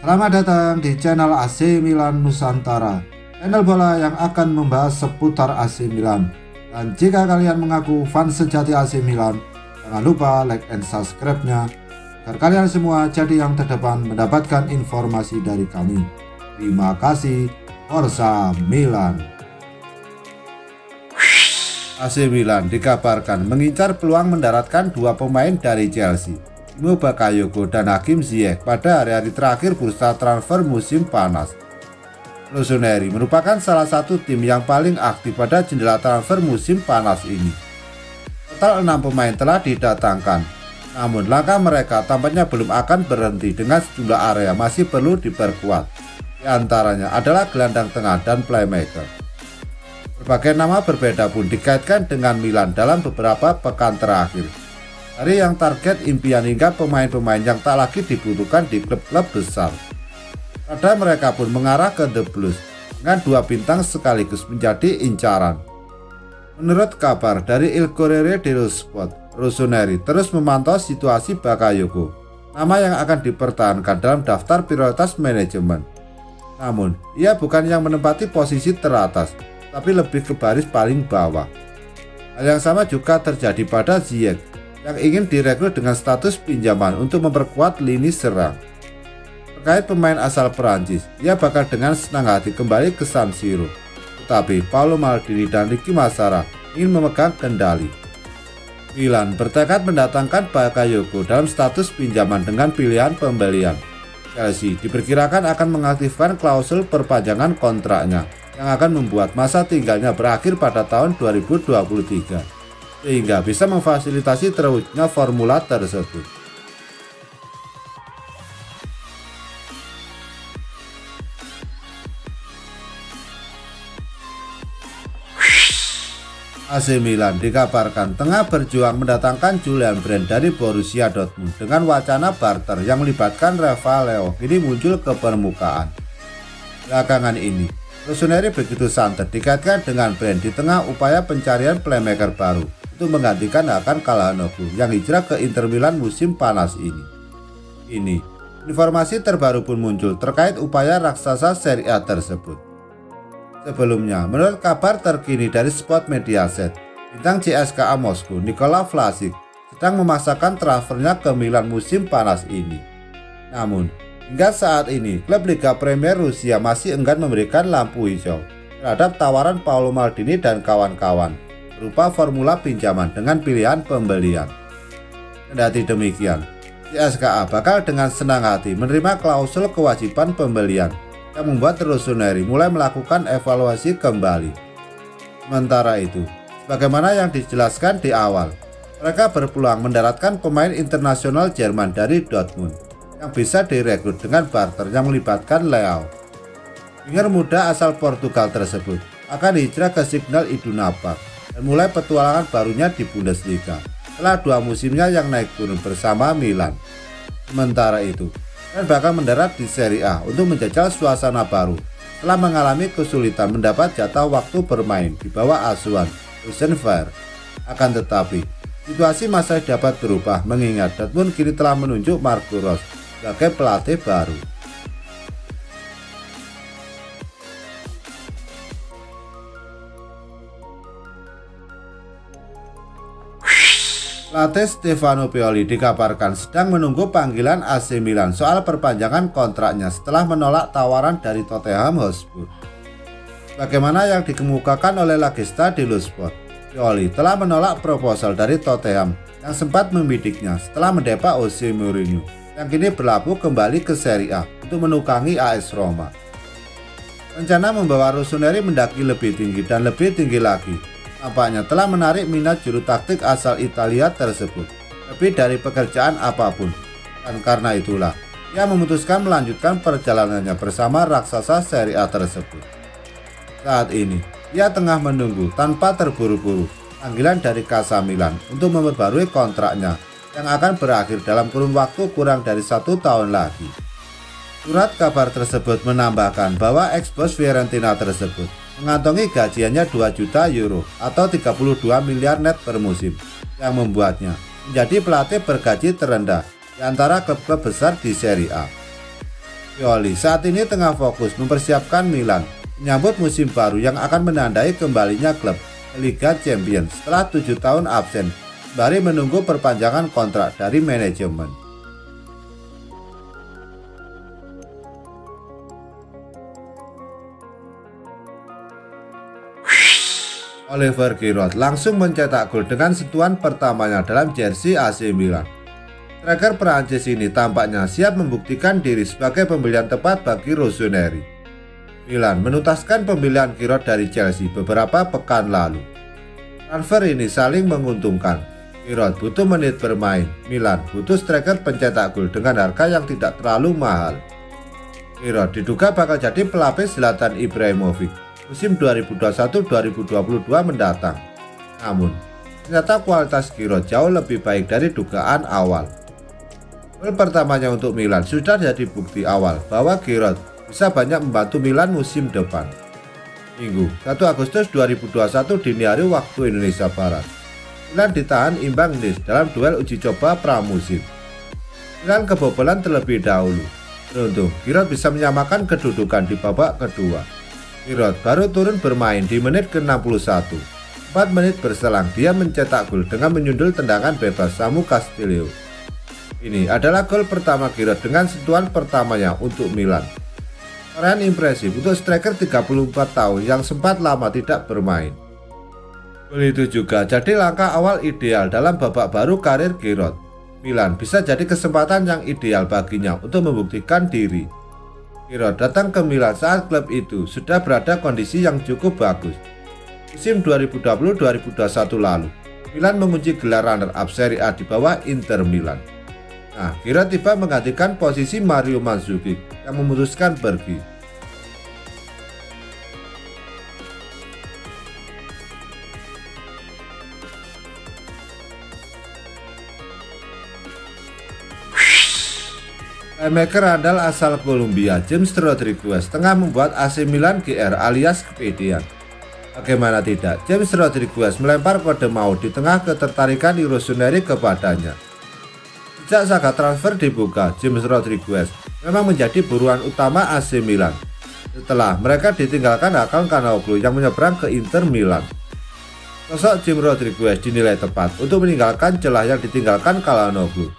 Selamat datang di channel AC Milan Nusantara, channel bola yang akan membahas seputar AC Milan. Dan jika kalian mengaku fans sejati AC Milan, jangan lupa like and subscribe-nya agar kalian semua jadi yang terdepan mendapatkan informasi dari kami. Terima kasih. Forza Milan. AC Milan dikabarkan mengincar peluang mendaratkan dua pemain dari Chelsea, Timo Bakayoko dan Hakim Ziyech pada hari-hari terakhir bursa transfer musim panas. Rossoneri merupakan salah satu tim yang paling aktif pada jendela transfer musim panas ini. Total 6 pemain telah didatangkan, namun langkah mereka tampaknya belum akan berhenti dengan sejumlah area masih perlu diperkuat. Di antaranya adalah gelandang tengah dan playmaker. Berbagai nama berbeda pun dikaitkan dengan Milan dalam beberapa pekan terakhir. Dari yang target impian hingga pemain-pemain yang tak lagi dibutuhkan di klub-klub besar. Pada mereka pun mengarah ke The Blues dengan dua bintang sekaligus menjadi incaran. Menurut kabar dari Il Corriere dello Sport, Rossoneri terus memantau situasi Bakayoko, nama yang akan dipertahankan dalam daftar prioritas manajemen. Namun, ia bukan yang menempati posisi teratas, tapi lebih ke baris paling bawah. Hal yang sama juga terjadi pada Ziyech yang ingin direkrut dengan status pinjaman untuk memperkuat lini serang. Terkait pemain asal Perancis, ia bakal dengan senang hati kembali ke San Siro, tetapi Paolo Maldini dan Ricky Massara ingin memegang kendali. Milan bertekad mendatangkan Bakayoko dalam status pinjaman dengan pilihan pembelian. Chelsea diperkirakan akan mengaktifkan klausul perpanjangan kontraknya yang akan membuat masa tinggalnya berakhir pada tahun 2023. Sehingga bisa memfasilitasi terwujudnya formula tersebut. AC Milan dikabarkan tengah berjuang mendatangkan Julian Brandt dari Borussia Dortmund dengan wacana barter yang melibatkan Rafael Leao kini muncul ke permukaan. Belakangan ini, Rossoneri begitu santai dikaitkan dengan Brandt di tengah upaya pencarian playmaker baru untuk menggantikan Hakan Calhanoglu yang hijrah ke Inter Milan musim panas ini. Informasi terbaru pun muncul terkait upaya raksasa Serie A tersebut. Sebelumnya, menurut kabar terkini dari Sport Mediaset, bintang CSKA Moskow Nikola Vlasic sedang memasakkan transfernya ke Milan musim panas ini. Namun, hingga saat ini, klub Liga Premier Rusia masih enggan memberikan lampu hijau terhadap tawaran Paolo Maldini dan kawan-kawan berupa formula pinjaman dengan pilihan pembelian. Kendati demikian, CSKA bakal dengan senang hati menerima klausul kewajiban pembelian yang membuat Rossoneri mulai melakukan evaluasi kembali. Sementara itu, sebagaimana yang dijelaskan di awal, mereka berpeluang mendaratkan pemain internasional Jerman dari Dortmund yang bisa direkrut dengan barter yang melibatkan Leao. Winger muda asal Portugal tersebut akan hijrah ke Signal Iduna Park dan mulai petualangan barunya di Bundesliga setelah 2 musimnya yang naik turun bersama Milan. Sementara itu, dan bakal mendarat di Serie A untuk menjajal suasana baru setelah mengalami kesulitan mendapat jatah waktu bermain di bawah asuhan Lucien Favre. Akan tetapi, situasi masih dapat berubah mengingat Dortmund kini telah menunjuk Marco Rose sebagai pelatih baru. Pelatih Stefano Pioli dikabarkan sedang menunggu panggilan AC Milan soal perpanjangan kontraknya setelah menolak tawaran dari Tottenham Hotspur. Bagaimana yang dikemukakan oleh La Gazzetta dello Sport, Pioli telah menolak proposal dari Tottenham yang sempat membidiknya setelah mendepak Jose Mourinho yang kini berlabuh kembali ke Serie A untuk menukangi AS Roma. Rencana membawa Rossoneri mendaki lebih tinggi dan lebih tinggi lagi nampaknya telah menarik minat juru taktik asal Italia tersebut lebih dari pekerjaan apapun, dan karena itulah ia memutuskan melanjutkan perjalanannya bersama raksasa Serie A tersebut. Saat ini ia tengah menunggu tanpa terburu-buru panggilan dari Casa Milan untuk memperbarui kontraknya yang akan berakhir dalam kurun waktu kurang dari 1 tahun lagi. Surat kabar tersebut menambahkan bahwa ex-bos Fiorentina tersebut mengantongi gajiannya 2 juta euro atau 32 miliar net per musim, yang membuatnya menjadi pelatih bergaji terendah di antara klub-klub besar di Serie A. Pioli saat ini tengah fokus mempersiapkan Milan menyambut musim baru yang akan menandai kembalinya klub ke Liga Champions setelah 7 tahun absen, sembari menunggu perpanjangan kontrak dari manajemen. Oliver Giroud langsung mencetak gol dengan sentuhan pertamanya dalam jersey AC Milan. Striker Prancis ini tampaknya siap membuktikan diri sebagai pembelian tepat bagi Rossoneri. Milan menuntaskan pembelian Giroud dari Chelsea beberapa pekan lalu. Transfer ini saling menguntungkan. Giroud butuh menit bermain, Milan butuh striker pencetak gol dengan harga yang tidak terlalu mahal. Giroud diduga bakal jadi pelapis Zlatan Ibrahimovic musim 2021-2022 mendatang. Namun, ternyata kualitas Giroud jauh lebih baik dari dugaan awal. Gol pertamanya untuk Milan sudah jadi bukti awal bahwa Giroud bisa banyak membantu Milan musim depan. Minggu 1 Agustus 2021 dini hari waktu Indonesia Barat, Milan ditahan imbang Nice dalam duel uji coba pramusim. Milan kebobolan terlebih dahulu. Beruntung Giroud bisa menyamakan kedudukan di babak kedua. Giroud baru turun bermain di menit ke-61. 4 menit berselang dia mencetak gol dengan menyundul tendangan bebas Samu Castillo. Ini adalah gol pertama Giroud dengan sentuhan pertamanya untuk Milan. Keren impresif untuk striker 34 tahun yang sempat lama tidak bermain. Gol itu juga jadi langkah awal ideal dalam babak baru karir Giroud. Milan bisa jadi kesempatan yang ideal baginya untuk membuktikan diri. Giroud datang ke Milan saat klub itu sudah berada kondisi yang cukup bagus. Musim 2020-2021 lalu, Milan mengunci gelar runner-up Serie A di bawah Inter Milan. Nah, Giroud tiba menggantikan posisi Mario Mandzukic yang memutuskan pergi. Playmaker andal asal Kolombia James Rodriguez tengah membuat AC Milan GR alias kepedean. Bagaimana tidak, James Rodriguez melempar kode maut di tengah ketertarikan Rossoneri kepadanya. Sejak saga transfer dibuka, James Rodriguez memang menjadi buruan utama AC Milan. Setelah mereka ditinggalkan Hakan Çalhanoğlu yang menyeberang ke Inter Milan. Sosok James Rodriguez dinilai tepat untuk meninggalkan celah yang ditinggalkan Çalhanoğlu.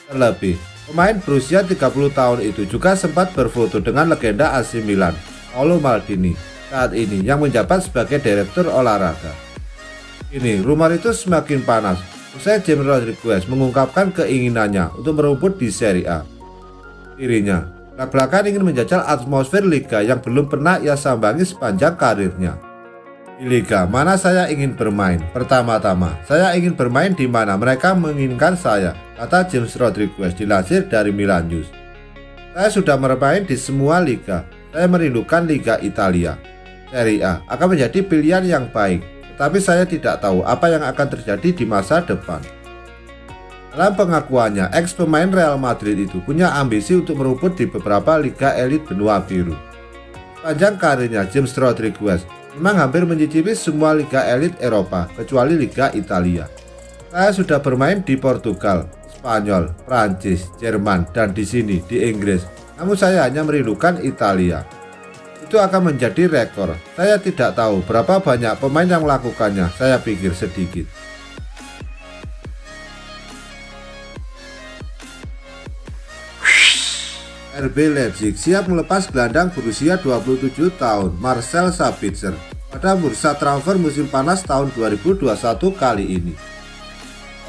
Terlebih, pemain berusia 30 tahun itu juga sempat berfoto dengan legenda AC Milan, Paolo Maldini, saat ini yang menjabat sebagai direktur olahraga. Ini rumor itu semakin panas usai James Rodriguez mengungkapkan keinginannya untuk merumput di Serie A. Dirinya belak-belakan ingin menjajal atmosfer liga yang belum pernah ia sambangi sepanjang karirnya. Di liga mana saya ingin bermain? Pertama-tama, saya ingin bermain di mana mereka menginginkan saya, kata James Rodriguez dilansir dari Milan News. Saya sudah bermain di semua liga. Saya merindukan Liga Italia. Serie A akan menjadi pilihan yang baik, tetapi saya tidak tahu apa yang akan terjadi di masa depan. Dalam pengakuannya, ex pemain Real Madrid itu punya ambisi untuk merumput di beberapa liga elit benua biru. Sepanjang karirnya, James Rodriguez memang hampir mencicipi semua liga elit Eropa kecuali Liga Italia. Saya sudah bermain di Portugal, Spanyol, Prancis, Jerman, dan di sini di Inggris. Namun saya hanya merindukan Italia. Itu akan menjadi rekor. Saya tidak tahu berapa banyak pemain yang melakukannya. Saya pikir sedikit. RB Leipzig siap melepas gelandang berusia 27 tahun Marcel Sabitzer pada bursa transfer musim panas tahun 2021 kali ini.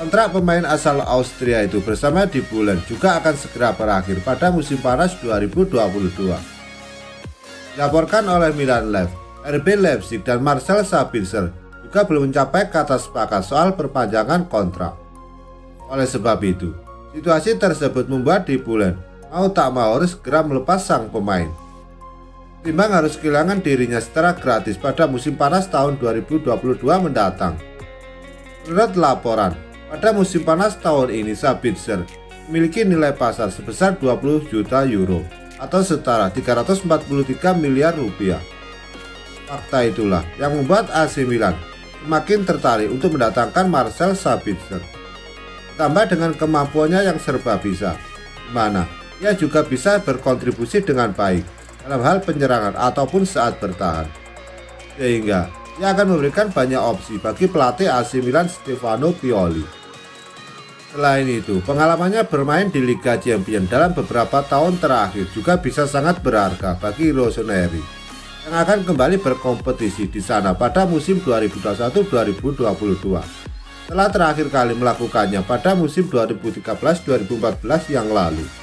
Kontrak pemain asal Austria itu bersama di Bulan juga akan segera berakhir pada musim panas 2022. Dilaporkan oleh Milan Live, RB Leipzig dan Marcel Sabitzer juga belum mencapai kata sepakat soal perpanjangan kontrak. Oleh sebab itu, situasi tersebut membuat di Bulan mau tak mau harus segera melepas sang pemain. Timbang harus kehilangan dirinya secara gratis pada musim panas tahun 2022 mendatang. Menurut laporan, pada musim panas tahun ini Sabitzer memiliki nilai pasar sebesar 20 juta euro atau setara 343 miliar rupiah. Fakta itulah yang membuat AC Milan semakin tertarik untuk mendatangkan Marcel Sabitzer. Ditambah dengan kemampuannya yang serba bisa, di mana Ia juga bisa berkontribusi dengan baik dalam hal penyerangan ataupun saat bertahan, sehingga ia akan memberikan banyak opsi bagi pelatih AC Milan Stefano Pioli. Selain itu, pengalamannya bermain di Liga Champions dalam beberapa tahun terakhir juga bisa sangat berharga bagi Rossoneri yang akan kembali berkompetisi di sana pada musim 2021-2022 setelah terakhir kali melakukannya pada musim 2013-2014 yang lalu.